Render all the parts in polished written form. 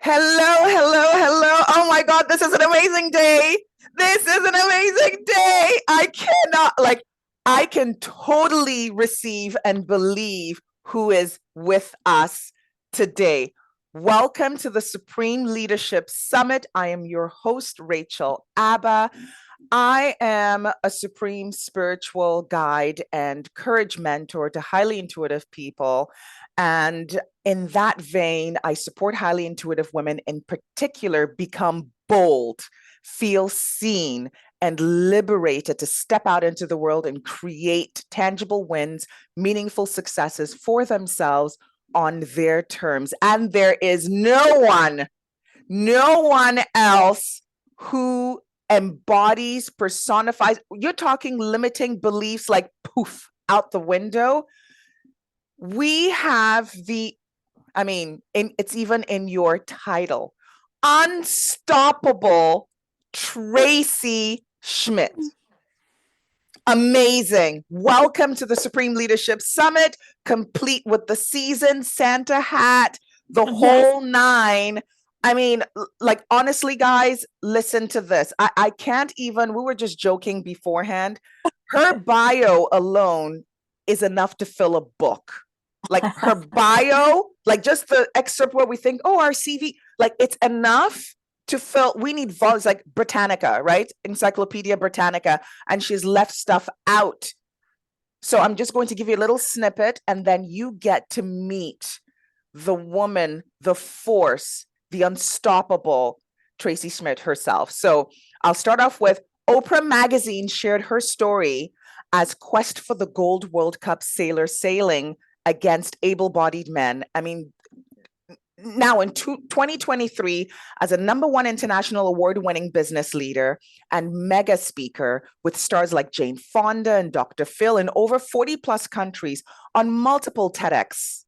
Hello, hello, hello. Oh my God, this is an amazing day. This is an amazing day. I can totally receive and believe who is with us today. Welcome to the Supreme Leadership Summit. I am your host, Rachel Abba. I am a supreme spiritual guide and courage mentor to highly intuitive people. And in that vein, I support highly intuitive women in particular become bold, feel seen, and liberated to step out into the world and create tangible wins, meaningful successes for themselves on their terms. And there is no one else who embodies, personifies. You're talking limiting beliefs like poof out the window. We have it's even in your title, Unstoppable Tracy Schmitt. Amazing. Welcome to the Supreme Leadership Summit, complete with the season, Santa hat, the whole nine. Honestly, guys, listen to this. I can't even, we were just joking beforehand. Her bio alone is enough to fill a book. Like her bio, like just the excerpt where we think, oh, our CV, like it's enough to fill. We need volumes like Britannica, right? Encyclopedia Britannica. And she's left stuff out. So I'm just going to give you a little snippet and then you get to meet the woman, the force, the unstoppable Tracy Schmitt herself. So I'll start off with Oprah Magazine shared her story as quest for the gold World Cup sailor sailing against able-bodied men. Now in 2023, as a #1 international award-winning business leader and mega speaker with stars like Jane Fonda and Dr. Phil in over 40 plus countries on multiple TEDx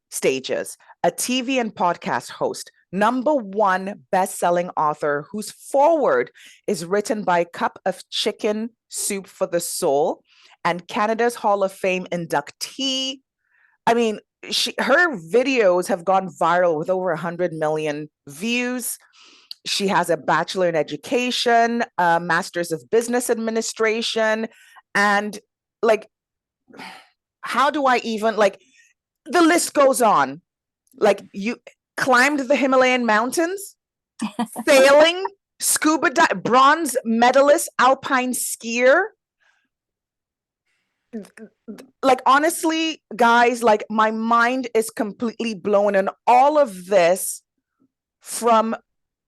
stages, a TV and podcast host, #1 best-selling author whose foreword is written by Cup of Chicken Soup for the Soul and Canada's Hall of Fame inductee. Her videos have gone viral with over 100 million views. She has a bachelor in education, a master's of business administration, and how do I even the list goes on. Like you climbed the Himalayan mountains, sailing, scuba dive, bronze medalist, alpine skier. Honestly, guys, my mind is completely blown, and all of this from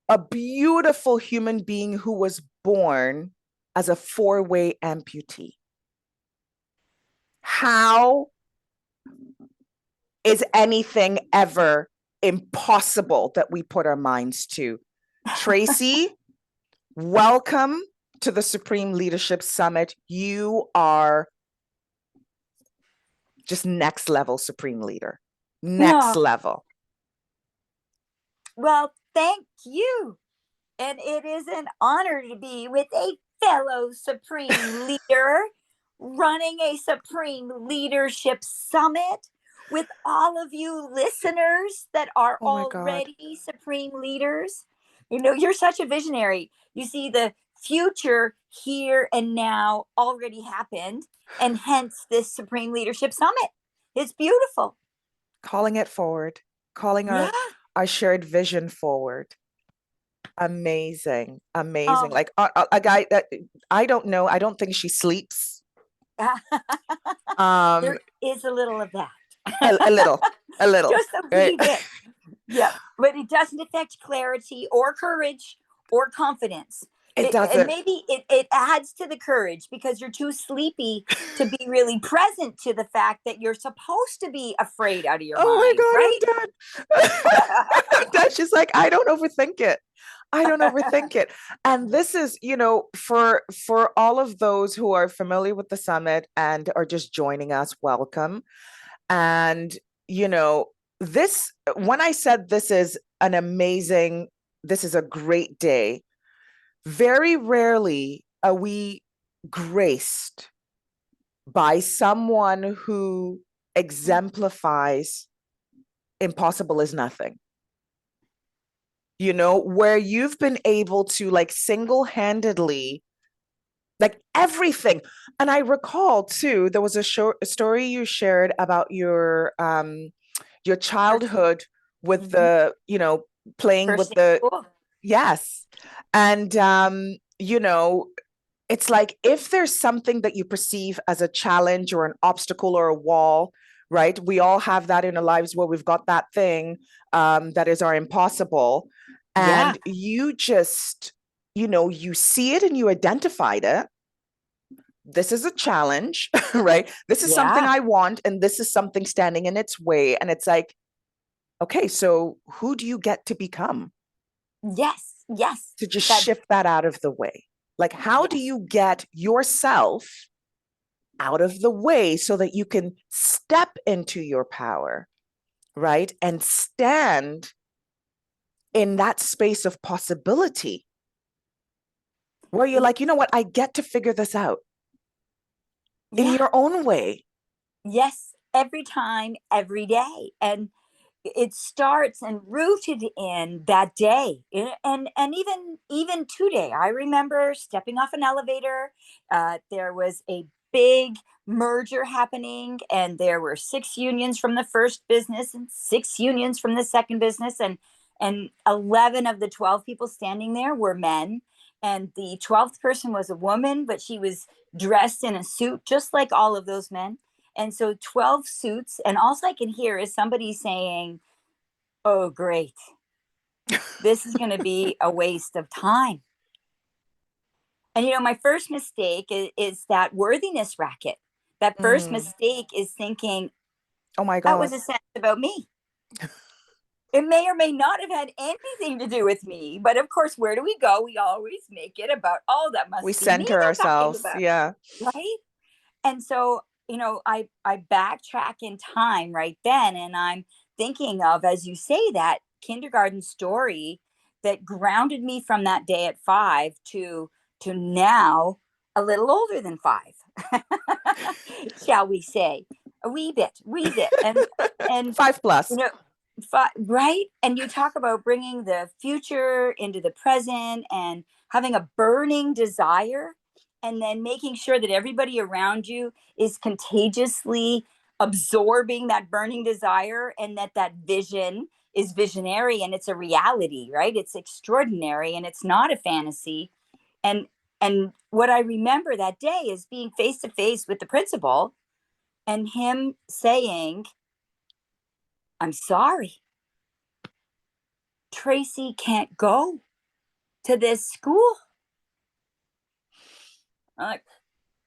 a beautiful human being who was born as a 4-way amputee. How is anything ever impossible that we put our minds to? Tracy, welcome to the Supreme Leadership Summit. You are just next level supreme leader. Next level. Well, thank you. And it is an honor to be with a fellow supreme leader running a Supreme Leadership Summit with all of you listeners that are already supreme leaders. You know, you're such a visionary. You see the future here and now already happened, and hence this Supreme Leadership Summit. It's beautiful. Calling it forward, calling our shared vision forward. Amazing. Like a guy that I don't know. I don't think she sleeps. There is a little of that. a little. Just a wee bit. Yeah, but it doesn't affect clarity or courage or confidence. It doesn't. And maybe it adds to the courage because you're too sleepy to be really present to the fact that you're supposed to be afraid out of your mind. My God, right? I'm done. She's like, I don't overthink it. And this is, for all of those who are familiar with the summit and are just joining us, welcome. And, this, when I said this is a great day, very rarely are we graced by someone who exemplifies impossible is nothing. you know, where you've been able to like single-handedly, like everything. And I recall too, there was a story you shared about your First, childhood with mhm, the, you know, playing first with day the, of school. yes. And you know, it's like if there's something that you perceive as a challenge or an obstacle or a wall, right? We all have that in our lives where we've got that thing that is our impossible. Yeah, And you just, you know, you see it and you identified it. This is a challenge, right? This is something yeah, I want, and this is something standing in its way. And it's like, okay, so who do you get to become yes, yes. to just That, shift that out of the way? Like, how do yes, you get yourself out of the way so that you can step into your power, right? And stand in that space of possibility where you're y- like, you know what? I get to figure this out in yeah, your own way. yes. Every time, every day. And it starts and rooted in that day, and even today. I remember stepping off an elevator. There was a big merger happening, and there were 6 unions from the first business and 6 unions from the second business, and 11 of the 12 people standing there were men, and the 12th person was a woman, but she was dressed in a suit just like all of those men. And so 12 suits, and all I can hear is somebody saying, "Oh, great. This is going to be a waste of time." And, my first mistake is that worthiness racket. That first Mm. mistake is thinking, Oh my that was God. a sentence about me. It may or may not have had anything to do with me. But of course, where do we go? We always make it about, oh, that We must be me center they're talking ourselves. about. Yeah. Right. And so, I backtrack in time right then, and I'm thinking of, as you say, that kindergarten story that grounded me from that day at 5 to now a little older than 5. Shall we say, a wee bit. And Five you plus. know right. And you talk about bringing the future into the present and having a burning desire, and then making sure that everybody around you is contagiously absorbing that burning desire, and that vision is visionary and it's a reality, right? It's extraordinary and it's not a fantasy. And and what I remember that day is being face to face with the principal, and him saying, "I'm sorry, Tracy can't go to this school." I'm like,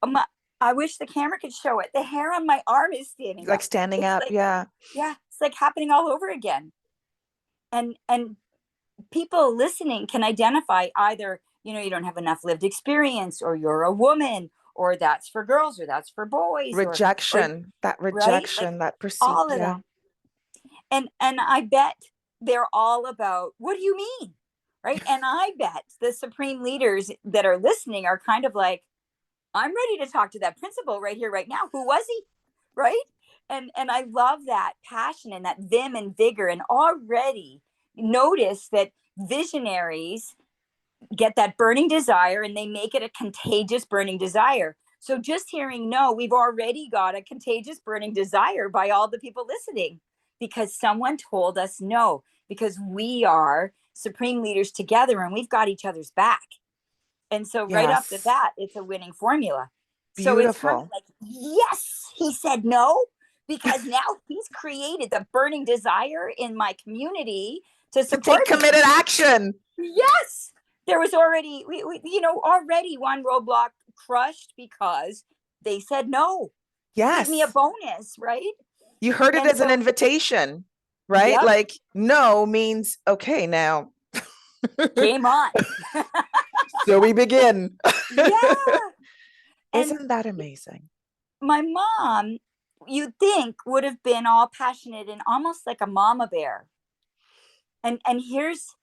oh my, I wish the camera could show it. The hair on my arm is standing Like up. standing It's up. like, Yeah. yeah, it's like happening all over again. And people listening can identify, either, you don't have enough lived experience, or you're a woman, or that's for girls, or that's for boys, or Rejection. That right? Like rejection, that perceived. all of Yeah. them. And I bet they're all about, what do you mean? Right? And I bet the supreme leaders that are listening are kind of like, I'm ready to talk to that principal right here, right now. Who was he? Right? And I love that passion and that vim and vigor. And already notice that visionaries get that burning desire, and they make it a contagious burning desire. So just hearing no, we've already got a contagious burning desire by all the people listening, because someone told us no, because we are supreme leaders together and we've got each other's back. And so right off the Yes. bat, it's a winning formula. So it's kind of Beautiful. like, yes, he said no, because now he's created the burning desire in my community to To support take me. committed action. Yes, there was already, already one roadblock crushed because they said no. Give me a Yes. bonus, right? You heard it And as an so, invitation, right? yep, Like, no means, okay, now. game on. So we begin. Yeah. And Isn't that amazing? my mom, you'd think, would have been all passionate and almost like a mama bear. And here's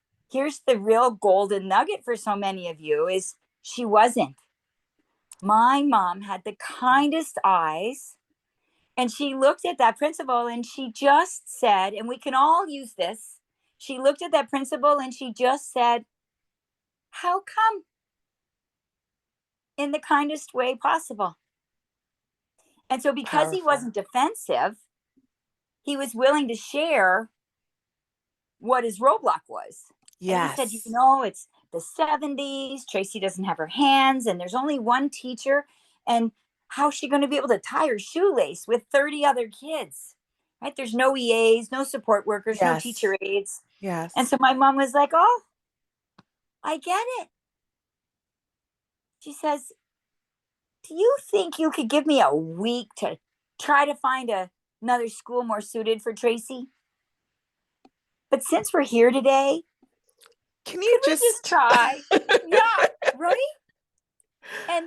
the real golden nugget for so many of you, is she wasn't. My mom had the kindest eyes, and she looked at that principal and she just said, and we can all use this, she looked at that principal and she just said, how come? In the kindest way possible. And so because he wasn't defensive, he was willing to share what his roadblock was. Yes. And he said, you know, it's the 70s. Tracy doesn't have her hands and there's only one teacher. And how's she going to be able to tie her shoelace with 30 other kids? Right? There's no EAs, no support workers, Yes. no teacher aides. Yes. And so my mom was like, oh, I get it. She says, do you think you could give me a week to try to find another school more suited for Tracy? But since we're here today, can you just try? Yeah, right? And,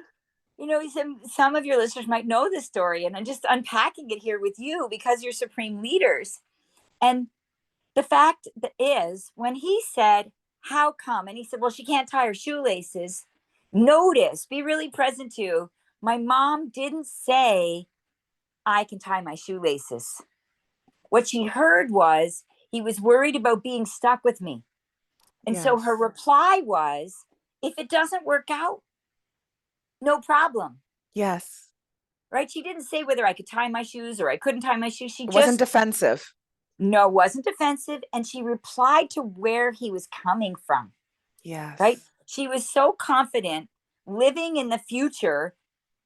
you know, some of your listeners might know this story, and I'm just unpacking it here with you because you're supreme leaders. And the fact is, when he said, how come? And he said, well, she can't tie her shoelaces. Notice, be really present to, my mom didn't say, I can tie my shoelaces. What she heard was, he was worried about being stuck with me. And so her reply was, if it doesn't work out, no problem. Yes. Right? She didn't say whether I could tie my shoes or I couldn't tie my shoes. She wasn't defensive. No, wasn't defensive. And she replied to where he was coming from. Yes. Right? She was so confident living in the future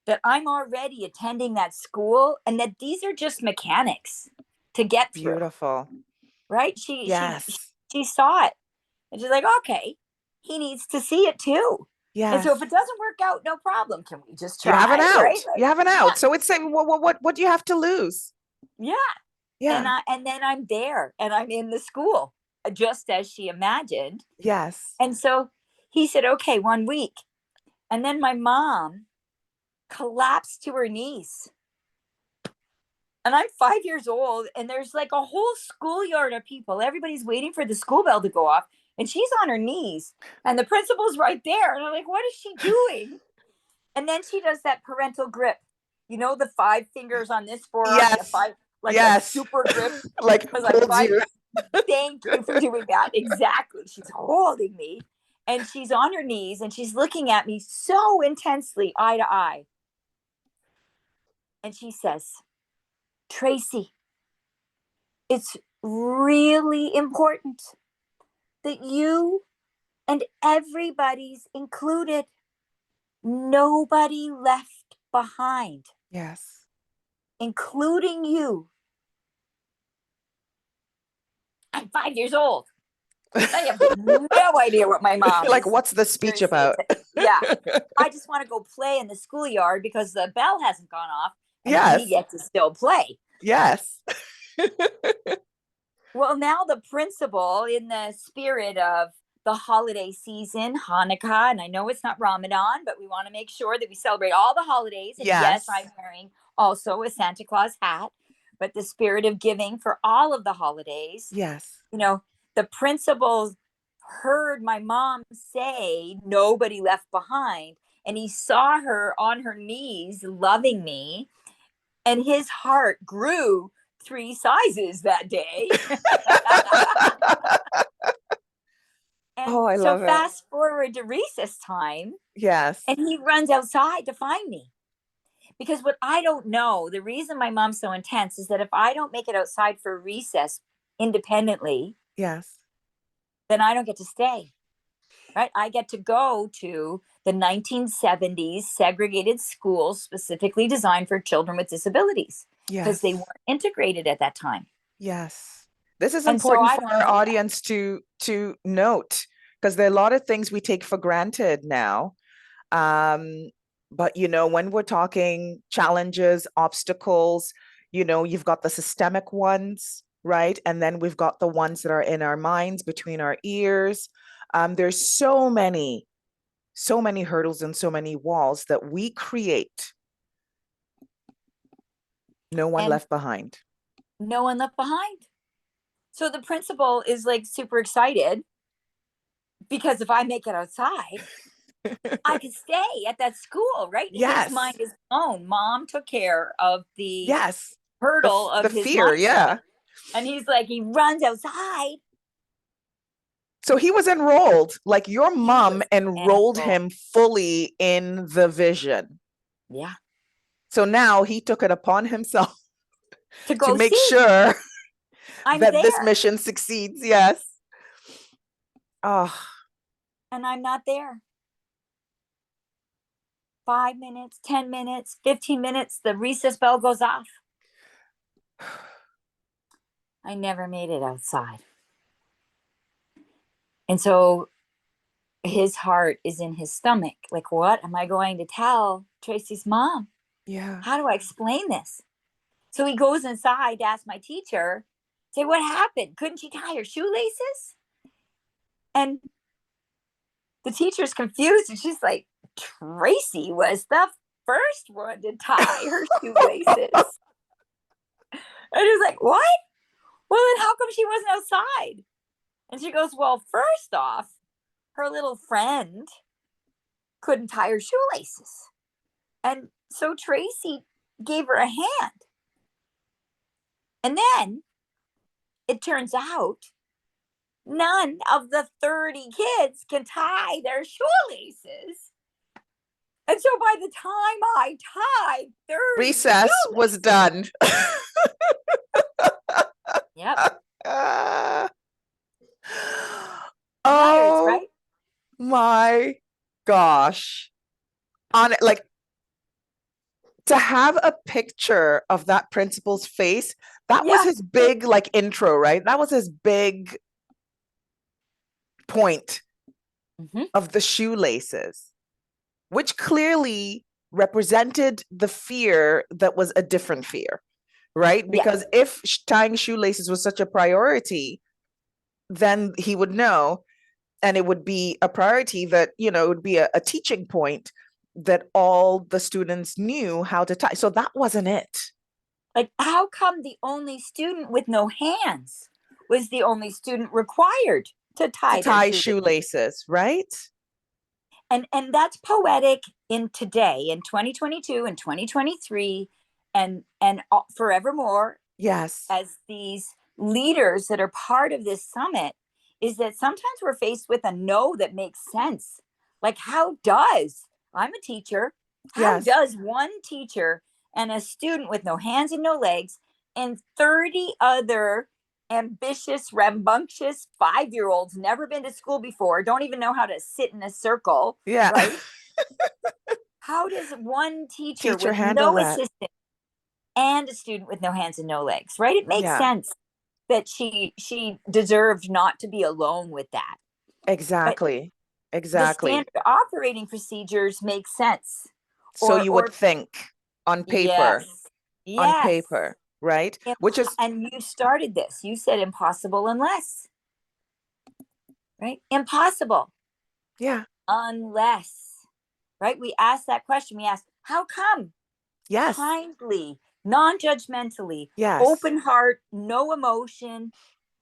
that I'm already attending that school and that these are just mechanics to get through. Beautiful. Right? She saw it. And she's like, okay, he needs to see it too. Yes. And so if it doesn't work out, no problem. Can we just try? You have an out. Right? You have an out. So it's saying, what do you have to lose? Yeah. Yeah. And then I'm there and I'm in the school just as she imagined. Yes. And so he said, okay, 1 week. And then my mom collapsed to her knees. And I'm 5 years old and there's like a whole schoolyard of people. Everybody's waiting for the school bell to go off. And she's on her knees and the principal's right there. And I'm like, what is she doing? And then she does that parental grip. You know, the 5 fingers on this forearm, yes. a super grip. Like, Thank you for doing that. Exactly. She's holding me and she's on her knees and she's looking at me so intensely, eye to eye. And she says, Tracy, it's really important that you and everybody's included. Nobody left behind. Yes. Including you. I'm 5 years old. I have no idea what my mom like, what's the speech about? Yeah. I just want to go play in the schoolyard because the bell hasn't gone off. And we get to still play. Yes. Well, now the principal, in the spirit of the holiday season, Hanukkah, and I know it's not Ramadan, but we want to make sure that we celebrate all the holidays. And yes, I'm wearing also a Santa Claus hat, but the spirit of giving for all of the holidays. Yes. You know, the principal heard my mom say nobody left behind, and he saw her on her knees loving me, and his heart grew 3 sizes that day. And I love it. Fast forward to recess time. Yes. And he runs outside to find me. Because what I don't know, the reason my mom's so intense is that if I don't make it outside for recess independently, yes, then I don't get to stay. Right? I get to go to the 1970s segregated schools specifically designed for children with disabilities. Because they weren't integrated at that time. Yes. This is important for our audience to note, because there are a lot of things we take for granted now. But, you know, when we're talking challenges, obstacles, you know, you've got the systemic ones, right? And then we've got the ones that are in our minds, between our ears. There's so many hurdles and so many walls that we create. No one left behind. No one left behind. So the principal is like super excited because if I make it outside, I can stay at that school, right? Yes. His mind is blown. Mom took care of the hurdle of the his fear, mindset. And he's like, he runs outside So he was enrolled, like your He mom was enrolled enrolled. him fully in the vision. Yeah. So now he took it upon himself To to go make see. sure I'm that this there. mission succeeds. Yes. Oh, And I'm not there. 5 minutes, 10 minutes, 15 minutes, the recess bell goes off. I never made it outside. And so his heart is in his stomach. Like, what am I going to tell Tracy's mom? yeah. How do I explain this? So he goes inside to ask my teacher, say, what happened? Couldn't she tie her shoelaces? And the teacher's confused. And she's like, Tracy was the first one to tie her shoelaces. And he was like, what? Well, then how come she wasn't outside? And she goes, well, first off, her little friend couldn't tie her shoelaces. And so Tracy gave her a hand. And then it turns out none of the 30 kids can tie their shoelaces. And so by the time I tied 30 Recess was shoelaces, done. yep, matters, Oh right? my gosh. On it, like to have a picture of that principal's face, that was Yeah, his big like intro, right? That was his big point of the shoelaces, which clearly represented the fear that was a different fear, right? yeah. Because if tying shoelaces was such a priority, then he would know, and it would be a priority that, you know, it would be a teaching point that all the students knew how to tie. So that wasn't it. Like, how come the only student with no hands was the only student required to To tie their tie shoelaces? shoelaces, right? And that's poetic in today, in 2022 and 2023, and forevermore, Yes. as these leaders that are part of this summit, is that sometimes we're faced with a no that makes sense. Like, I'm a teacher, how Yes. does one teacher and a student with no hands and no legs and 30 other ambitious, rambunctious 5-year-olds, never been to school before, don't even know how to sit in a circle, Yeah. right? How does one teacher Teacher with handle no that. assistant and a student with no hands and no legs, right? It makes Yeah. sense that she deserved not to be alone with that. Exactly. The Exactly. standard operating procedures make sense. So you would think on paper, Yes. right? Which is, And you started this. You said impossible unless, right? Impossible yeah. unless, right? We asked that question. We asked, how come? Yes. Kindly, non-judgmentally, Yes. open heart, no emotion,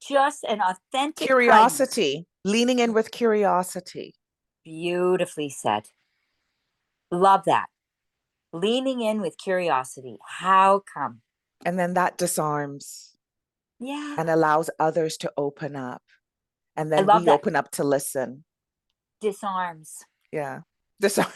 just an authentic Curiosity, kindness. leaning in with curiosity. Beautifully said. Love that. Leaning in with curiosity. How come? And then that disarms Yeah. and allows others to open up. And I then love we that. open up to listen. Disarms. Yeah. Disarm.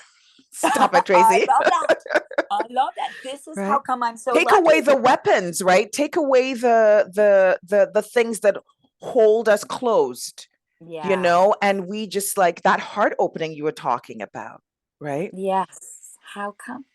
Stop it, I Tracy. love that. I love that. This is Right? how come I'm so Take lucky. away the weapons, right? Take away the things that hold us closed. Yeah. You know, and we just like that heart opening you were talking about, right? Yes. How come?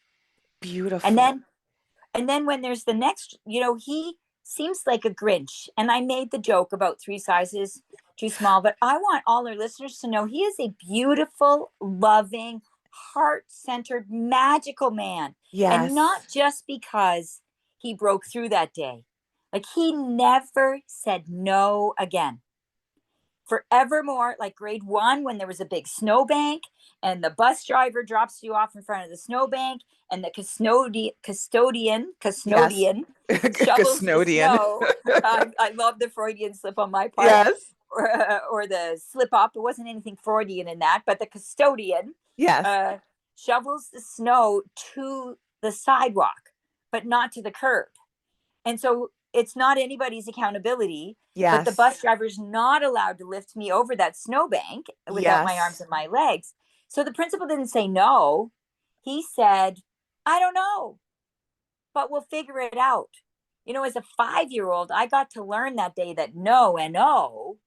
Beautiful. And then when there's the next, he seems like a Grinch. And I made the joke about 3 sizes too small, but I want all our listeners to know he is a beautiful, loving, heart-centered, magical man. Yes. And not just because he broke through that day. Like, he never said no again. Forevermore, like grade 1, when there was a big snowbank and the bus driver drops you off in front of the snowbank and the custodian shovels the snow. I love the Freudian slip on my part. Yes. Or the slip up. There wasn't anything Freudian in that, but the custodian Yes. Shovels the snow to the sidewalk, but not to the curb. And so it's not anybody's accountability, but the Yes. bus driver's not allowed to lift me over that snowbank without my arms Yes. and my legs. So the principal didn't say no. He said, I don't know, but we'll figure it out. As a 5-year-old, I got to learn that day that no and no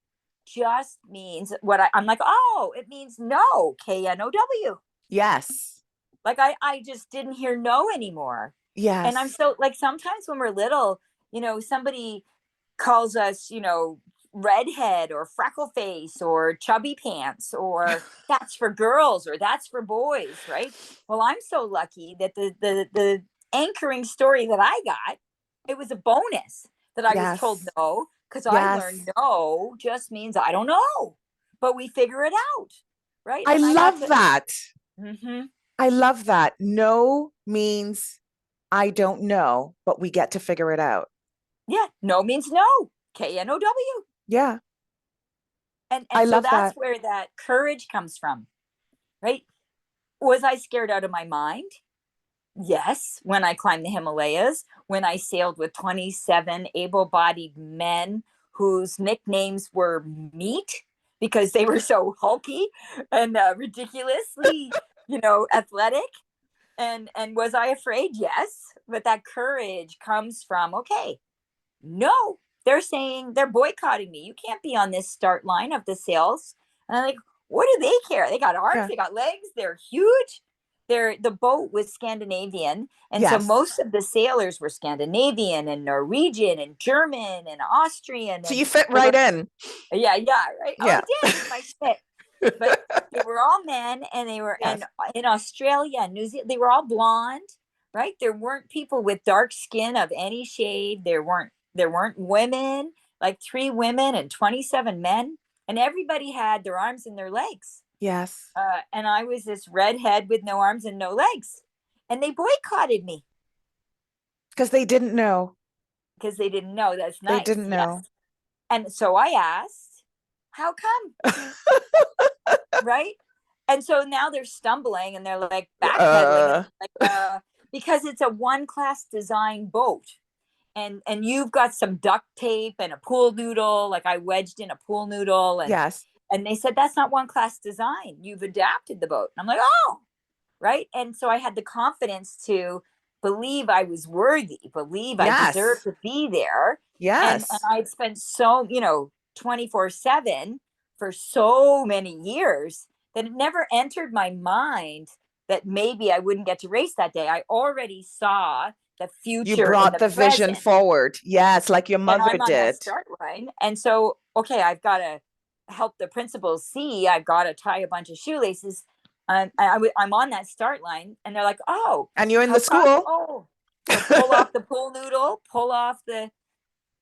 just means I'm like, oh, it means no, KNOW. Yes. Like I just didn't hear no anymore. And I'm Yes. so like, sometimes when we're little, somebody calls us, redhead or freckle face or chubby pants, or that's for girls or that's for boys, right? Well, I'm so lucky that the anchoring story that I got, it was a bonus that I was told Yes. no, because I learned Yes. no just means I don't know, but we figure it out, right? I And I got love to. that. Mm-hmm. I love that. No means I don't know, but we get to figure it out. Yeah, no means no, KNOW. Yeah. And I so love that's that. where that courage comes from, right? Was I scared out of my mind? Yes, when I climbed the Himalayas, when I sailed with 27 able-bodied men whose nicknames were meat because they were so hulky and ridiculously, athletic. And was I afraid? Yes, but that courage comes from, okay, no, they're saying they're boycotting me. You can't be on this start line of the sales. And I'm like, what do they care? They got arms, Yeah. they got legs, they're huge. The boat was Scandinavian. And so Yes. most of the sailors were Scandinavian and Norwegian and German and Austrian. So And you fit there right were, in. yeah, right. Oh, Yeah. I did with my Schmitt. But they were all men, and they were, and Yes. in Australia and New Zealand, they were all blonde, right? There weren't people with dark skin of any shade. There weren't women, like 3 women and 27 men, and everybody had their arms and their legs. Yes. And I was this redhead with no arms and no legs, and they boycotted me Because they didn't know. because they didn't know. That's They nice, didn't yes. know. And so I asked, "How come?" Right? And so now they're stumbling and they're like backpedaling, uh, because it's a one class design boat. And you've got some duct tape and a pool noodle, like I wedged in a pool noodle, yes. and they said that's not one class design. You've adapted the boat. And I'm like, oh, right. And so I had the confidence to believe I was worthy, believe I deserved Yes. to be there. And Yes. I'd spent so, 24/7 for so many years that it never entered my mind that maybe I wouldn't get to race that day. I already saw the You future in brought the the vision present, forward. Yes, like your and mother I'm on that did. start line. And so, okay, I've got to help the principals see. I've got to tie a bunch of shoelaces. I'm on that start line, and they're like, "Oh, And you're in how the come?" school. Oh, so pull off the pool noodle, pull off the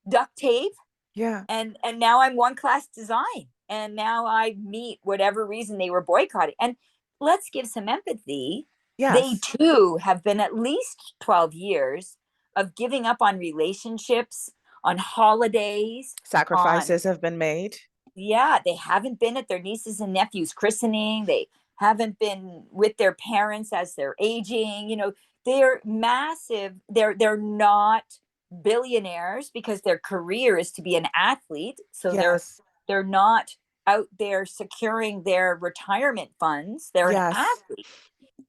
duct tape, Yeah. and now I'm one class design, and now I meet whatever reason they were boycotting. And let's give some empathy. They Yes. too have been at least 12 years of giving up on relationships, on holidays, on, Sacrifices have been made. yeah, they haven't been at their nieces and nephews christening. They haven't been with their parents as they're aging. They're massive. They're not billionaires because their career is to be an athlete. So they're Yes. they're not out there securing their retirement funds. They're an Yes. athlete.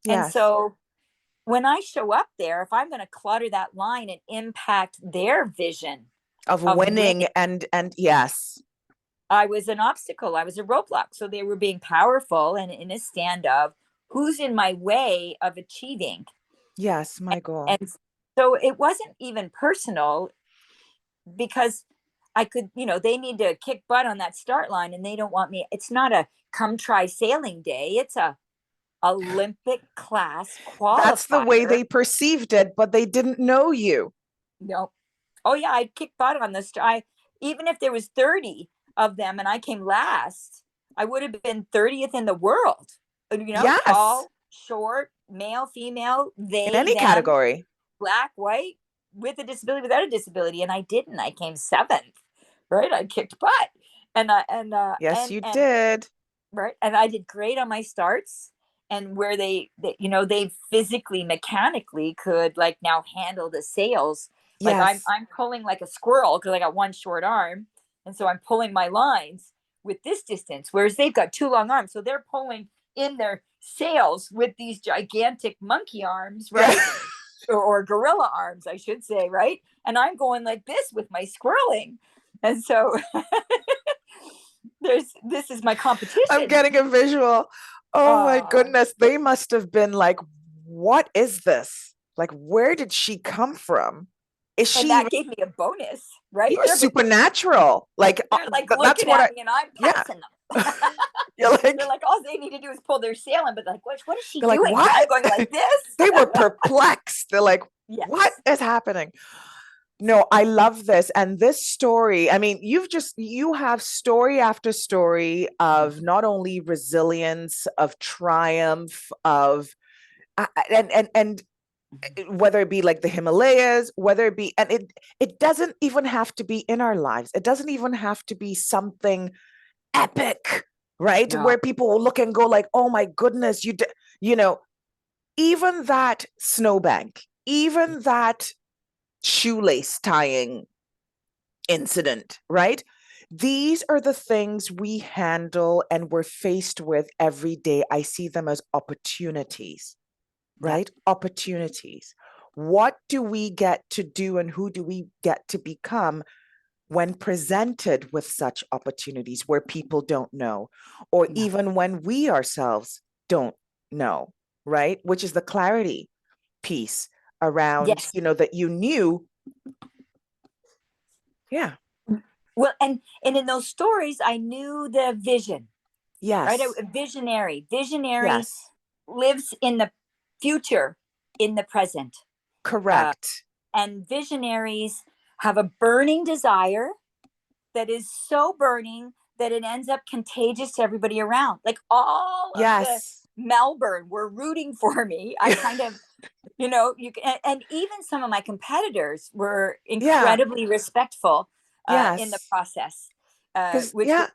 And Yes. so when I show up there, if I'm going to clutter that line and impact their vision Of of winning winning, and yes. I was an obstacle. I was a roadblock. So they were being powerful and in a stand of who's in my way of achieving. Yes, my goal. And so it wasn't even personal, because I could, they need to kick butt on that start line, and they don't want me. It's not a come try sailing day. It's a Olympic class That's the way qualifier. they perceived it, but they didn't know you. No. Oh yeah, I'd kick butt on this. Even if there was 30 of them and I came last, I would have been 30th in the world. Yes. Tall, short, male, female, In they, any them, category. black, white, with a disability, without a disability. And I didn't. I came seventh, right? I kicked butt. Yes, you And did. right. And I did great on my starts. And where they physically, mechanically could like now handle the sales. Like Yes. I'm pulling like a squirrel because I got one short arm. And so I'm pulling my lines with this distance, whereas they've got two long arms. So they're pulling in their sails with these gigantic monkey arms, Yeah. right? Or gorilla arms, I should say, right? And I'm going like this with my squirreling. And so this is my I'm competition. getting a visual. Oh my Uh, goodness. They must have been like, what is this? Like, where did she come from? Is and she that even, gave me a bonus, right? you're supernatural. Like, They're like that's looking what at I, me and I'm yeah. passing them. You're They're like, like, all they need to do is pull their sail in, but like, what is she they're like, doing? And what? I'm going like this. They were perplexed. They're like, what Yes. is happening? No, I love this. And this story, I mean, you have story after story of not only resilience, of triumph, of, and whether it be like the Himalayas, whether it be, and it doesn't even have to be in our lives. It doesn't even have to be something epic, right? No. Where people will look and go like, oh my goodness, you know, even that snowbank, even that shoelace tying incident, right? These are the things we handle and we're faced with every day. I see them as opportunities, Yeah. right? Opportunities. What do we get to do and who do we get to become when presented with such opportunities where people don't know, or No. even when we ourselves don't know, right? Which is the clarity piece around, Yes. that you knew. Yeah. Well, and in those stories, I knew the vision, right? Yes. A visionary. Visionary Yes. lives in the future, in the present. Uh, Correct. and visionaries have a burning desire that is so burning that it ends up contagious to everybody around. Like all of the Yes. Melbourne were rooting for me. I kind of, you can, and even some of my competitors were Yeah. incredibly respectful in the Yes. process, Because, which was yeah.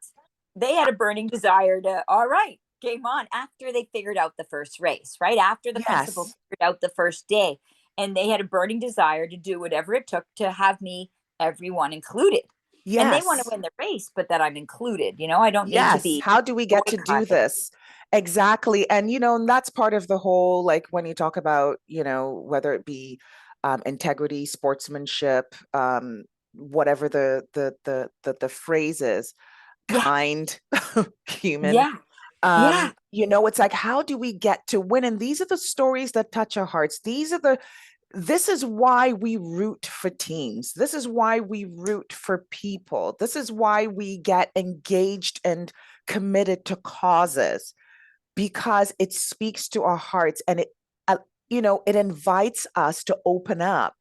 they had a burning desire to, all right, game on, after they figured out the first race, right? After the principal Yes. figured out the first day. And they had a burning desire to do whatever it took to have me, everyone included. And they want to Yes. win the race, but that I'm included. I don't need to Yes. be How do we get to do boycotted. this? Exactly. And that's part of the whole, like when you talk about, whether it be integrity, sportsmanship, whatever the phrase is, Yeah, kind, human. yeah, yeah, It's like, how do we get to win? And these are the stories that touch our hearts. This is why we root for teams. This is why we root for people. This is why we get engaged and committed to causes, because it speaks to our hearts, and it invites us to open up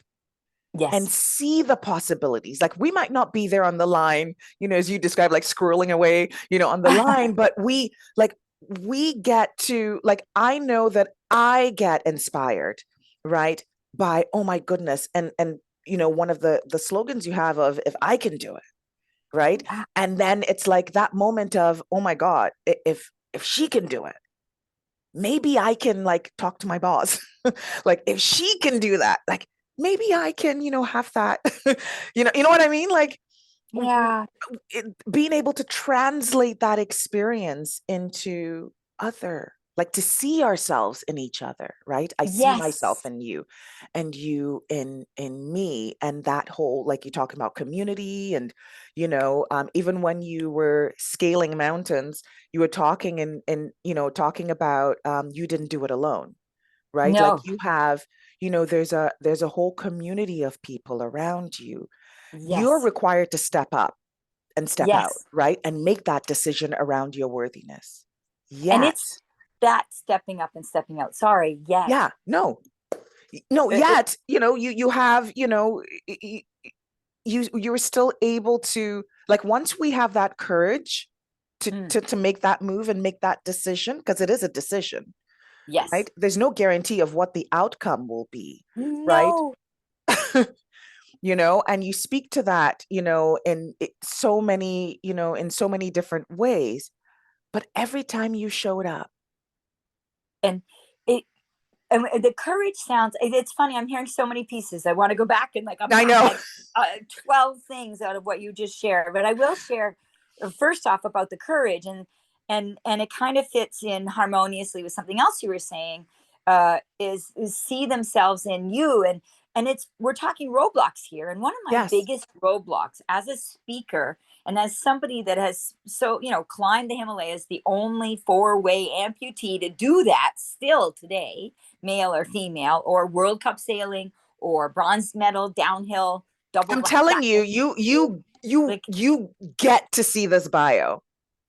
and yes. see the possibilities. Like, we might not be there on the line, as you described, like scrolling away, on the line, but we get to, like, I know that I get inspired, right? By, oh my goodness. And one of the slogans you have of, if I can do it, right? Yeah, And then it's like that moment of, oh my God, if she can do it, maybe I can, like, talk to my boss. Like, if she can do that, like, maybe I can, have that, you know what I mean? Like, yeah, being able to translate that experience into other, like, to see ourselves in each other, right? I see myself yes, in you and you in me, and that whole, like, you talking about community. And even when you were scaling mountains, you were talking and talking about, you didn't do it alone, right? Like, no, you have, there's a whole community of people around you. You're yes, required to step up and step out, yes. right? And make that decision around your worthiness. And Yet, it's that stepping up and stepping out. Sorry, yet. yeah, no, It, yet, you have, you were still able to, like, once we have that courage to mm, to to make that move and make that decision, because it is a decision, yes. right? There's no guarantee of what the outcome will be, right? No. And you speak to that, so many, in so many different ways. But every time you showed up, And it and the courage sounds, it's funny. I'm hearing so many pieces. I want to go back and like I unpack know. like 12 things out of what you just shared, but I will share first off about the courage, and it kind of fits in harmoniously with something else you were saying, is see themselves in you. And it's, we're talking roadblocks here. And one of my Yes. biggest roadblocks as a speaker and as somebody that has climbed the Himalayas, the only four-way amputee to do that still today, male or female, or World Cup sailing, or bronze medal downhill, double I'm black telling you, diamond. Like you get to see this bio.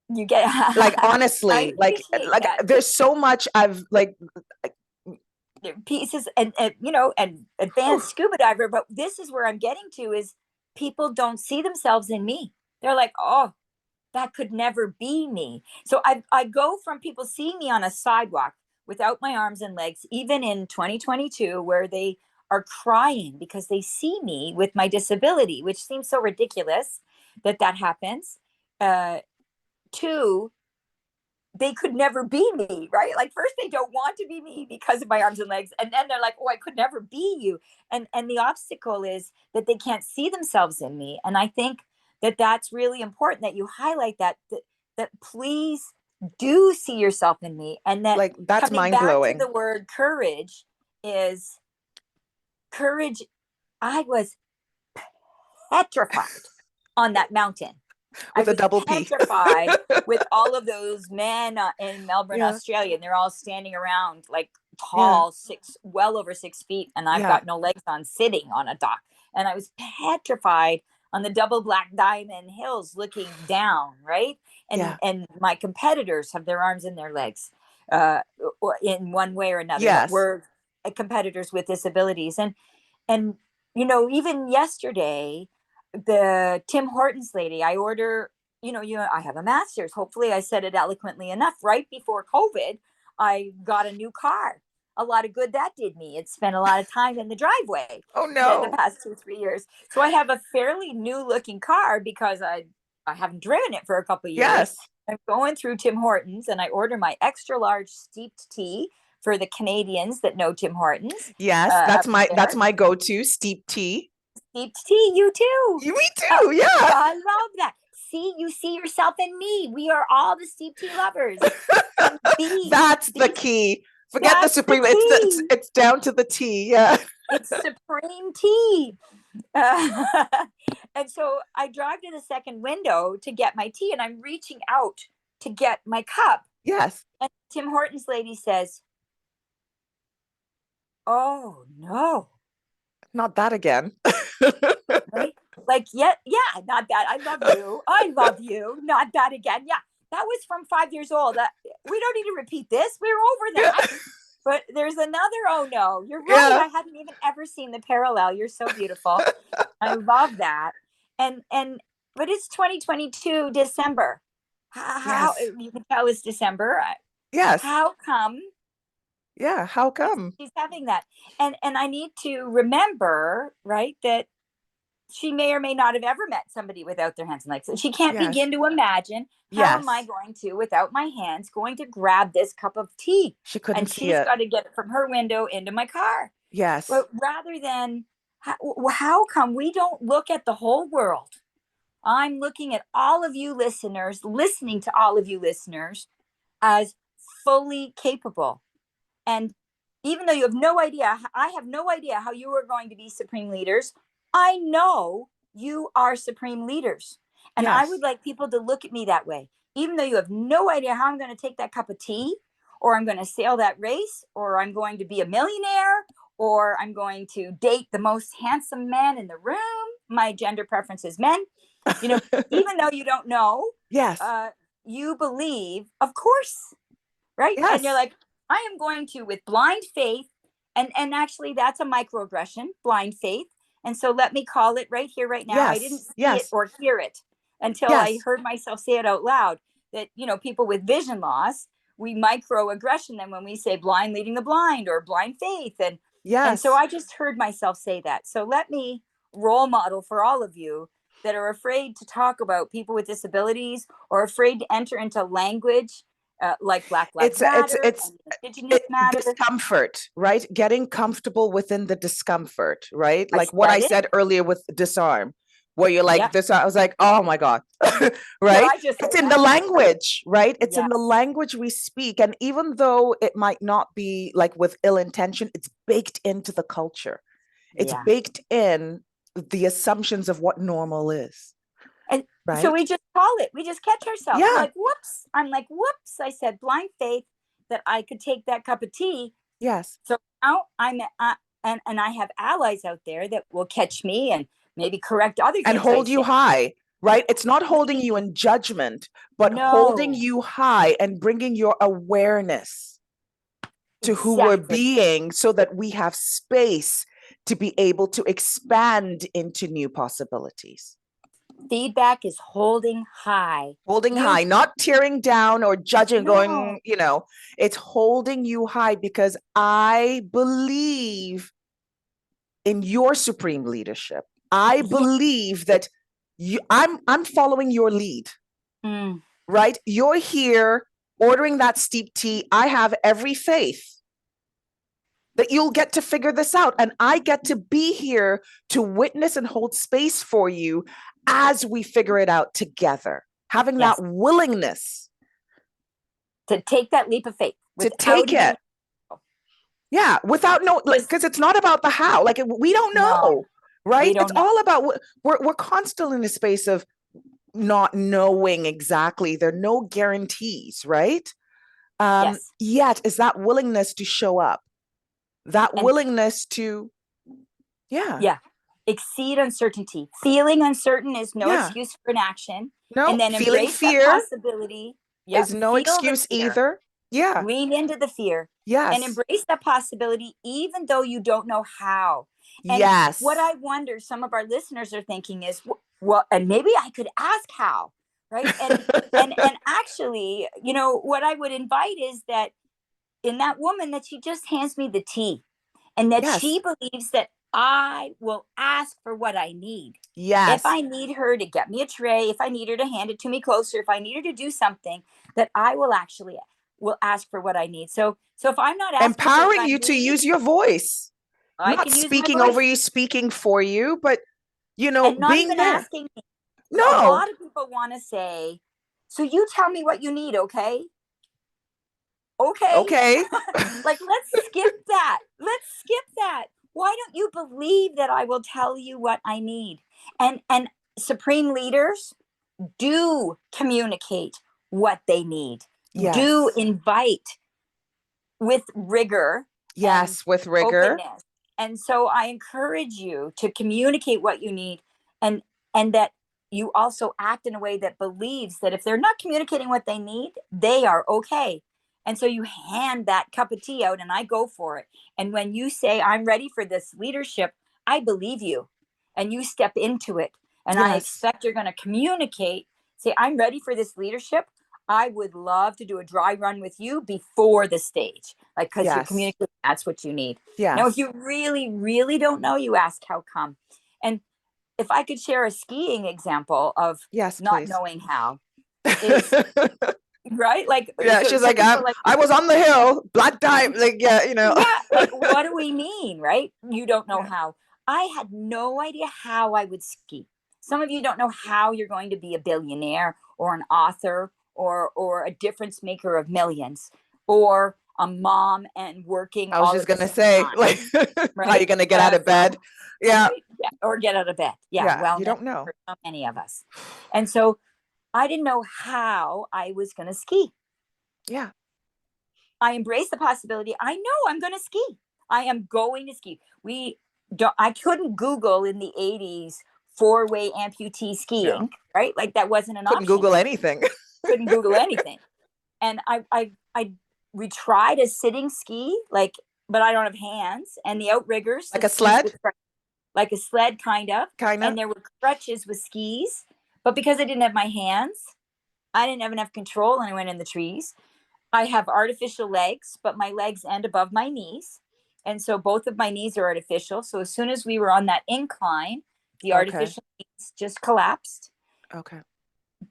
you get, Like I honestly, appreciate like that. there's so much I've like Pieces, and advanced scuba diver, but this is where I'm getting to, is people don't see themselves in me. They're like, oh, that could never be me. So I go from people seeing me on a sidewalk without my arms and legs, even in 2022, where they are crying because they see me with my disability, which seems so ridiculous that that happens, to they could never be me, right? Like first they don't want to be me because of my arms and legs, and then they're like, oh, I could never be you. And the obstacle is that they can't see themselves in me. And I think that that's really important that you highlight that please do see yourself in me. And that that's coming mind back to blowing. the word courage is courage. I was petrified on that mountain. I With a was double P. petrified with all of those men in Melbourne, Yeah. Australia, and they're all standing around like Yeah. tall, well over 6 feet, and I've Yeah. got no legs on, sitting on a dock, and I was petrified on the double black diamond hills, looking down, right, Yeah. and my competitors have their arms and their legs, uh, in one way or another, that Yes. were competitors with disabilities, and even yesterday, the Tim Hortons lady, I order, I have a master's. Hopefully I said it eloquently enough. Right before COVID, I got a new car. A lot of good that did me. It spent a lot of time in the driveway Oh the no. past 2 3 years. So I have a fairly new looking car because I haven't driven it for a couple of years. Yes. I'm going through Tim Hortons and I order my extra large steeped tea for the Canadians that know Tim Hortons. Yes. Up That's there, my go-to, steep tea. steeped tea. You too. Me Uh, too. Yeah. I love that. See, you see yourself in me. We are all the steep tea lovers. And That's the be key. Forget the that's the supreme. tea. It's down to the tea. Yeah. It's supreme tea. Uh, and so I drive to the second window to get my tea, and I'm reaching out to get my cup. Yes. And Tim Hortons lady says, "Oh no." Not that again. Right? Like, yeah, not that. I love you. I love you. Not that again. Yeah, that was from 5 years old. We don't need to repeat this. We're over Yeah. that. But there's another, oh no, you're right. Yeah. I hadn't even ever seen the parallel. You're so beautiful. I love that. And but it's 2022 December. How Yes. you can tell it's December. Yes. How come Yeah. How come? she's having that? And I need to remember, right, that she may or may not have ever met somebody without their hands and legs. She can't Yes. begin to imagine, how am I Yes. going to, without my hands, going to grab this cup of tea? She couldn't And see she's it. got to get it from her window into my car. Yes. But rather than, how come we don't look at the whole world? I'm looking at all of you listeners, listening to all of you listeners as fully capable. And even though you have no idea, I have no idea how you are going to be supreme leaders. I know you are supreme leaders. And I Yes. would like people to look at me that way. Even though you have no idea how I'm going to take that cup of tea, or I'm going to sail that race, or I'm going to be a millionaire, or I'm going to date the most handsome man in the room. My gender preference is men. Even though you don't know, Yes. uh, you believe, of course, right? And you're Yes. like, I am going to, with blind faith, and actually that's a microaggression, blind faith. And so let me call it right here, right now. I didn't Yes. see it Yes. or hear it until I Yes. heard myself say it out loud. That, people with vision loss, we microaggression them when we say blind leading the blind, or blind faith. And so Yes. I just heard myself say that. So let me role model for all of you that are afraid to talk about people with disabilities, or afraid to enter into language like Black Lives Matter and Indigenous Matter. Discomfort, right? Getting comfortable within the discomfort, right? Like what I said it. said earlier with disarm, where you're like, Yep. this, I was like, oh my God, Did right? I just say It's in that? the language, right? It's in the Yes. language we speak. And even though it might not be like with ill intention, it's baked into the culture. It's Yeah. baked in the assumptions of what normal is, And so right? we just call it, we just catch ourselves. We're Yeah. like, whoops. I'm like, whoops. I said blind faith that I could take that cup of tea. Yes. So now and I have allies out there that will catch me and maybe correct other And things I hold you say. high, right? It's not holding you in judgment, but holding No, you high and bringing your awareness to who we're exactly. being so that we have space to be able to expand into new possibilities. Feedback is holding high. Holding You high, not tearing down or judging, no. going, it's holding you high because I believe in your supreme leadership. I believe that I'm following your lead, right? You're here ordering that steep tea. I have every faith that you'll get to figure this out. And I get to be here to witness and hold space for you as we figure it out together. Having that willingness to take that leap of faith. To take it. Yeah, without because it's not about the how. Like we don't know, right? It's all about we're constantly in a space of not knowing exactly. There are no guarantees, right? Yet is that willingness to show up, that willingness to, exceed uncertainty. Feeling uncertain is no excuse for inaction. No, and then feeling embrace fear that possibility. is no excuse either. Yeah. Lean into the fear. Yes. And embrace that possibility, even though you don't know how. And yes. What I wonder some of our listeners are thinking is, well, and maybe I could ask how, right? And actually, what I would invite is that in that woman that she just hands me the tea and that she believes that I will ask for what I need. Yes. If I need her to get me a tray, if I need her to hand it to me closer, if I need her to do something, that I will actually ask for what I need. So if I'm not asking empowering you to use your voice, not speaking over you, speaking for you, but and not being even there. Asking me. No. A lot of people want to say, so you tell me what you need, okay? Okay. Like, let's skip that. Why don't you believe that I will tell you what I need? And supreme leaders do communicate what they need. Yes. Do invite with rigor. Yes, with rigor. Openness. And so I encourage you to communicate what you need and that you also act in a way that believes that if they're not communicating what they need, they are okay. And so you hand that cup of tea out and I go for it. And when you say, I'm ready for this leadership, I believe you and you step into it. And I expect you're going to communicate, say, I'm ready for this leadership. I would love to do a dry run with you before the stage. Like, because you're communicating, that's what you need. Yes. Now, if you really, really don't know, you ask how come. And if I could share a skiing example of not knowing how is... Right? Like, she's like, I was on the hill, black dive, like, like, what do we mean, right? You don't know how. I had no idea how I would ski. Some of you don't know how you're going to be a billionaire or an author or a difference maker of millions or a mom and working. I was just gonna say, like, right? How are you gonna get out of bed? Or get out of bed. Well, you don't know. For so many of us. And so I didn't know how I was going to ski. Yeah. I embraced the possibility. I know I'm going to ski. I am going to ski. I couldn't Google in the 80s 4-way amputee skiing, right? Like that wasn't an option. Couldn't Google anything. Couldn't Google anything. And we tried a sitting ski, but I don't have hands, and the outriggers. Like a sled? Like a sled, kind of. And there were crutches with skis. But because I didn't have my hands, I didn't have enough control and I went in the trees. I have artificial legs, but my legs end above my knees. And so both of my knees are artificial. So as soon as we were on that incline, the artificial knees just collapsed. Okay.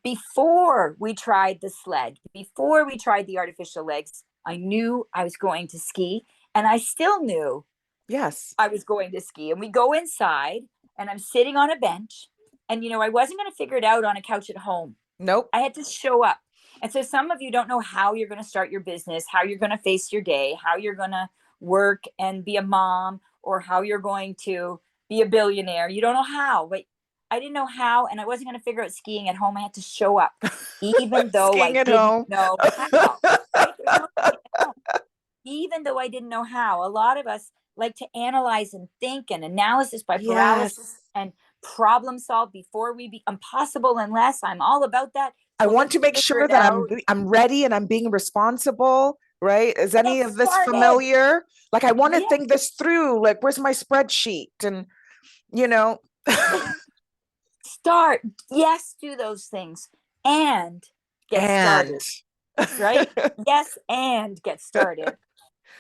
before we tried the sled, before we tried the artificial legs, I knew I was going to ski, and I still knew Yes. I was going to ski. And we go inside, and I'm sitting on a bench, and I wasn't going to figure it out on a couch at home. Nope. I had to show up. And so some of you don't know how you're going to start your business, how you're going to face your day, how you're going to work and be a mom, or how you're going to be a billionaire. You don't know how, but I didn't know how, and I wasn't going to figure out skiing at home. I had to show up, even though I Skiing at didn't home. know how. Right? There's no skiing at home. Even though I didn't know how. A lot of us like to analyze and think, and analysis by paralysis Yes. and problem solve before we become possible unless. I'm all about that. I So want let's to make figure sure it that out. I'm ready and I'm being responsible, right? Is any Get of this started. familiar? Like, I want to Yeah. think this through. Like, where's my spreadsheet? And, you know, Start. Yes, do those things and get and started. Right? Yes, and get started.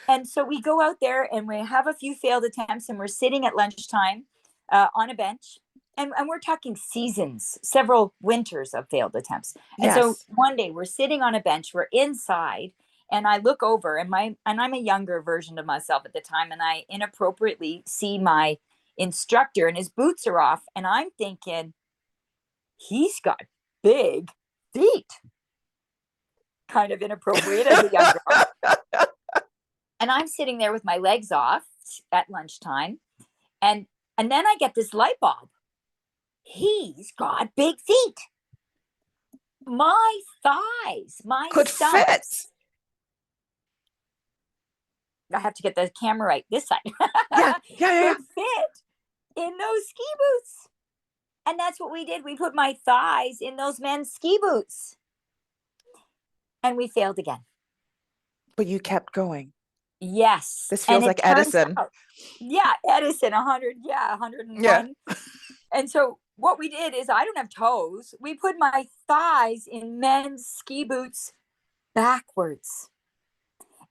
And so we go out there and we have a few failed attempts, and we're sitting at lunchtime on a bench. And we're talking seasons, several winters of failed attempts. And so yes, one day we're sitting on a bench, we're inside, and I look over, and I'm a younger version of myself at the time, and I inappropriately see my instructor, and his boots are off, and I'm thinking, he's got big feet. Kind of inappropriate as a young girl. And I'm sitting there with my legs off at lunchtime. And then I get this light bulb. He's got big feet. My thighs, my could fit. stumps. I have to get the camera right this side. Yeah. Could fit in those ski boots. And that's what we did. We put my thighs in those men's ski boots. And we failed again. But you kept going. Yes. This feels like Edison. Yeah, Edison, 100, 101. Yeah. And so what we did is, I don't have toes. We put my thighs in men's ski boots backwards.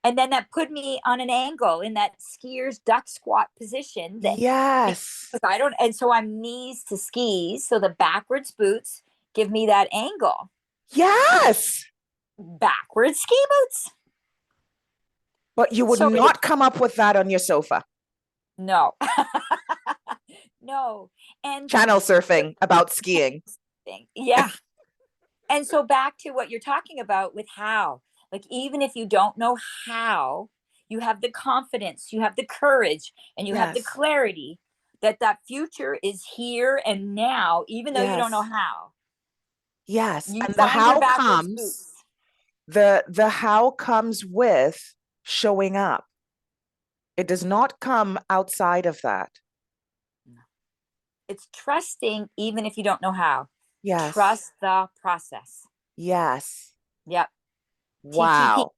And then that put me on an angle in that skier's duck squat position. Yes. And so I'm knees to skis. So the backwards boots give me that angle. Yes. Backwards ski boots. But you would not come up with that on your sofa. No. No. And channel surfing about skiing. Yeah. And so back to what you're talking about with how, like, even if you don't know how, you have the confidence, you have the courage, and you have the clarity that that future is here and now, even though you don't know how. Yes. You And the find your how backwards comes, boots. the how comes with showing up. It does not come outside of that. It's trusting, even if you don't know how. Yes. Trust the process. Yes. Yep. Wow. TTP.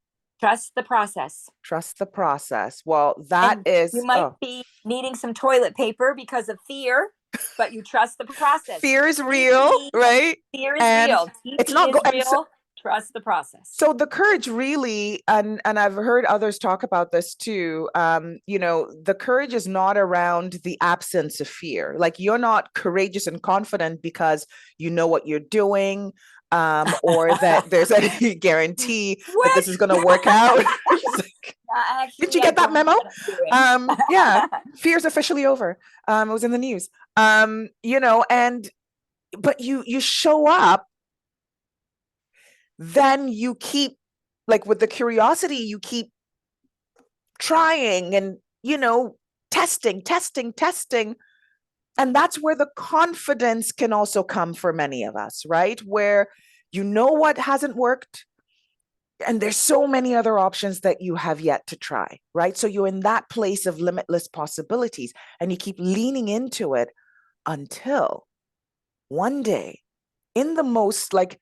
Trust the process. Trust the process. Well, that And is. you might be needing some toilet paper because of fear, but you trust the process. Fear is real, right? Fear is real. It's not real. Trust the process. So the courage really, and I've heard others talk about this too. The courage is not around the absence of fear. Like, you're not courageous and confident because you know what you're doing, or that there's any guarantee that this is going to work out. Actually, did you get that memo? Yeah, fear's officially over. It was in the news. But you show up. Then you keep, like, with the curiosity, you keep trying and, testing. And that's where the confidence can also come for many of us, right? Where you know what hasn't worked, and there's so many other options that you have yet to try, right? So you're in that place of limitless possibilities, and you keep leaning into it until one day, in the most, like,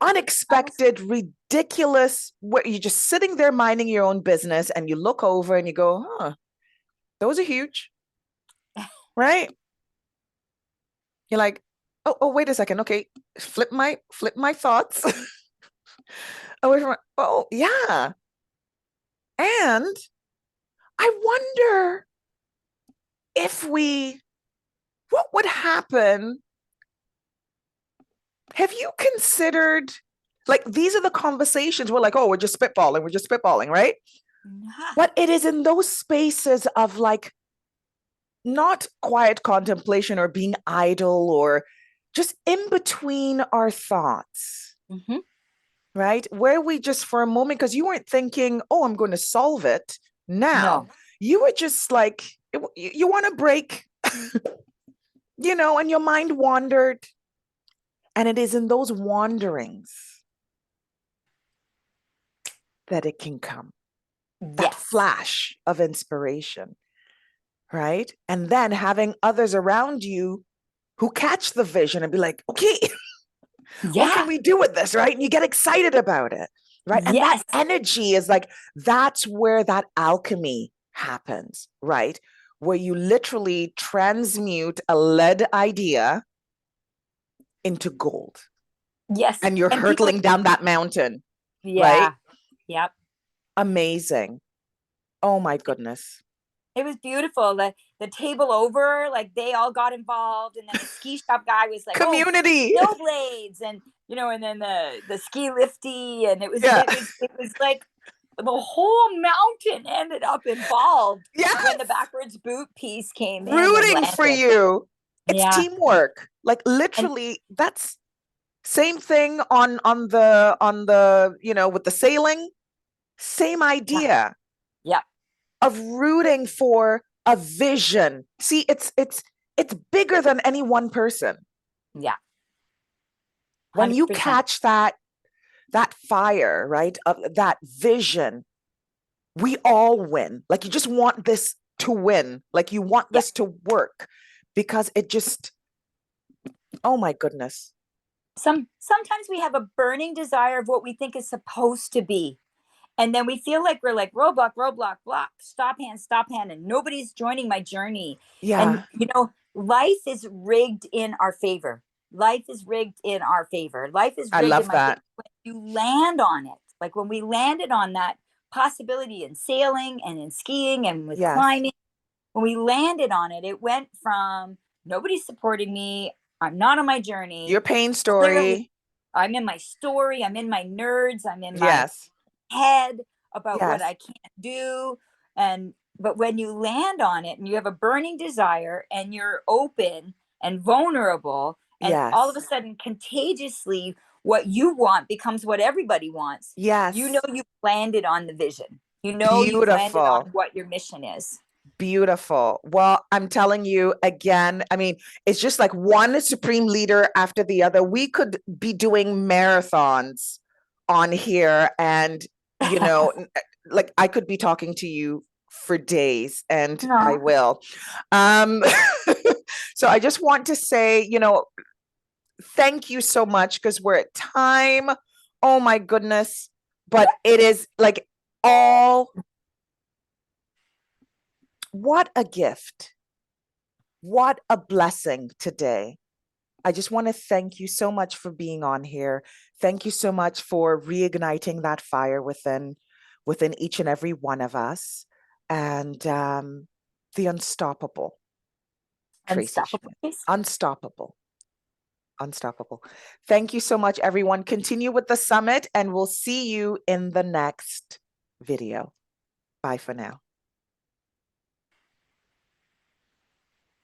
unexpected, ridiculous, where you're just sitting there minding your own business, and you look over and you go, those are huge, right? You're like, oh, wait a second. Okay. Flip my thoughts away from, yeah. And I wonder what would happen Have you considered, like, these are the conversations we're like, oh, we're just spitballing, right? Yeah. But it is in those spaces of like, not quiet contemplation or being idle or just in between our thoughts, Mm-hmm. right? Where we just for a moment, because you weren't thinking, oh, I'm going to solve it now. No. You were just like, you want to break, you know, and your mind wandered. And it is in those wanderings that it can come, that Yes. flash of inspiration, right? And then having others around you who catch the vision and be like, okay, what can Yeah. we do with this, right? And you get excited about it, right? And that Yes. energy is like, that's where that alchemy happens, right? Where you literally transmute a lead idea into gold Yes. and you're And people, hurtling down that mountain, right? yeah. Yep. Amazing. Oh my goodness. It was beautiful. The table over, like they all got involved, and then the ski shop guy was like, "Oh, Community. snowblades," and and then the ski lifty, and it was Yeah. it was like the whole mountain ended up involved Yes. when the backwards boot piece came in and Rooting for landed. you. It's Yeah, teamwork. Like and literally, that's same thing on the you know, with the sailing. Same yeah, idea yeah, of rooting for a vision. See, it's bigger than any one person. yeah, When you 100%. catch that fire, right, of that vision, we all win. Like you just want this to win. Like you want Yeah. this to work because it just, oh my goodness. Sometimes we have a burning desire of what we think is supposed to be. And then we feel like we're like roadblock, roadblock, block, stop hand, and nobody's joining my journey. And Yeah, life is rigged in our favor. Life is rigged in our favor. Life is I rigged in love my favor that. when you land on it. Like when we landed on that possibility in sailing and in skiing and with Yes. climbing, when we landed on it, it went from nobody's supporting me. I'm not on my journey. Your pain Clearly, story. I'm in my story. I'm in my nerds. I'm in my Yes. head about what Yes. I can't do. And but when you land on it and you have a burning desire and you're open and vulnerable, and all of a Yes. sudden contagiously what you want becomes what everybody wants, Yes. you've landed on the vision. You've landed on Beautiful. what your mission is. Beautiful. Well, I'm telling you again, I mean, it's just like one supreme leader after the other. We could be doing marathons on here and, you know, like I could be talking to you for days and I No. will. Um, so I just want to say, you know, thank you so much because we're at time. Oh my goodness. But it is like all, what a gift. What a blessing today. I just want to thank you so much for being on here. Thank you so much for reigniting that fire within each and every one of us. And the unstoppable Tracy Unstoppable. Schmitt. Unstoppable. Unstoppable. Thank you so much, everyone. Continue with the summit, and we'll see you in the next video. Bye for now.